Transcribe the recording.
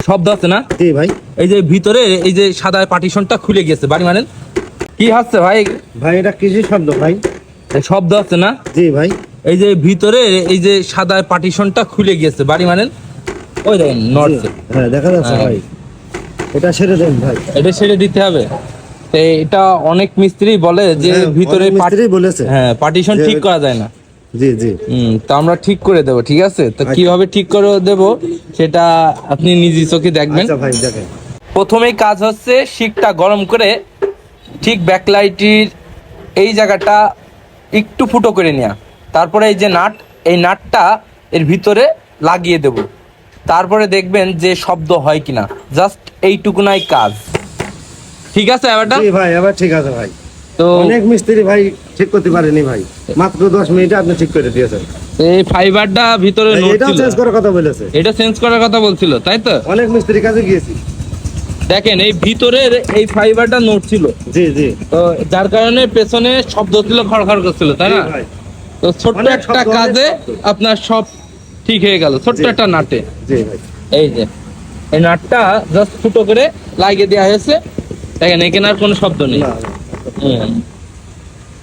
শব্দ আছে না? জি ভাই। এই যে ভিতরে এই যে সাদা পার্টিশনটা খুলে গেছে, বাড়ি মানেন কি হচ্ছে ভাই? ভাই এটা কিসের শব্দ ভাই? শব্দ আছে না? জি ভাই। এই যে ভিতরে এই যে সাদা পার্টিশনটা খুলে গেছে, বাড়ি মানেন ওই দেখেন নড়ছে। হ্যাঁ দেখা যাচ্ছে হ্যাঁ। ভাই। এটা ছেড়ে দেন ভাই। এটা ছেড়ে দিতে হবে। তো এটা অনেক মিস্ত্রি বলে যে হ্যাঁ, ভিতরে অনেক মিস্ত্রি বলেছে। হ্যাঁ পার্টিশন যে- ঠিক করা যায় না। জি জি। তো আমরা ঠিক করে দেবো, ঠিক আছে? তো আচ্ছা। কিভাবে ঠিক করে দেব সেটা আপনি নিজে চোখে দেখবেন। আচ্ছা ভাই দেখেন। প্রথমেই কাজ হচ্ছে শিকটা গরম করে ঠিক ব্যাকলাইটের এই জায়গাটা একটু ফুটো করে নেওয়া। তারপরে এই যে নাট, এই নাটটা এর ভিতরে লাগিয়ে দেব। তারপরে দেখবেন যে শব্দ হয় কিনা, জাস্ট এইটুকুনাই কাজ। ঠিক আছে এবারটা? জি ভাই এবার ঠিক আছে ভাই। তো অনেক মিস্ত্রি ভাই ঠিক করতে পারেনি ভাই, মাত্র 10 মিনিটে আপনি ঠিক করে দিয়েছেন। এই ফাইবারটা ভিতরে এটাও নড়ছিল, চেঞ্জ করার কথা বলেছে। এটা চেঞ্জ করার কথা বলছিল, তাই তো? অনেক মিস্ত্রির কাছে গিয়েছি। দেখেন এই ভিতরের এই ফাইবারটা নড়ছিল, জি জি। তো যার কারণে পেছনে শব্দ হচ্ছিল, খড়খড় করছিল, তাই না? জি ভাই। তো ছোট্ট অনেক একটা শব্দ, অনেক কাজে শব্দ। আপনার সব ঠিক হয়ে গেল, ছোট্ট জি। একটা নাটে। জি ভাই। এই যে এই নাটটা জাস্ট ফুটো করে লাগিয়ে দেওয়া হয়েছে, দেখেন এখানে আর কোনো শব্দ নেই। না, না। হুম।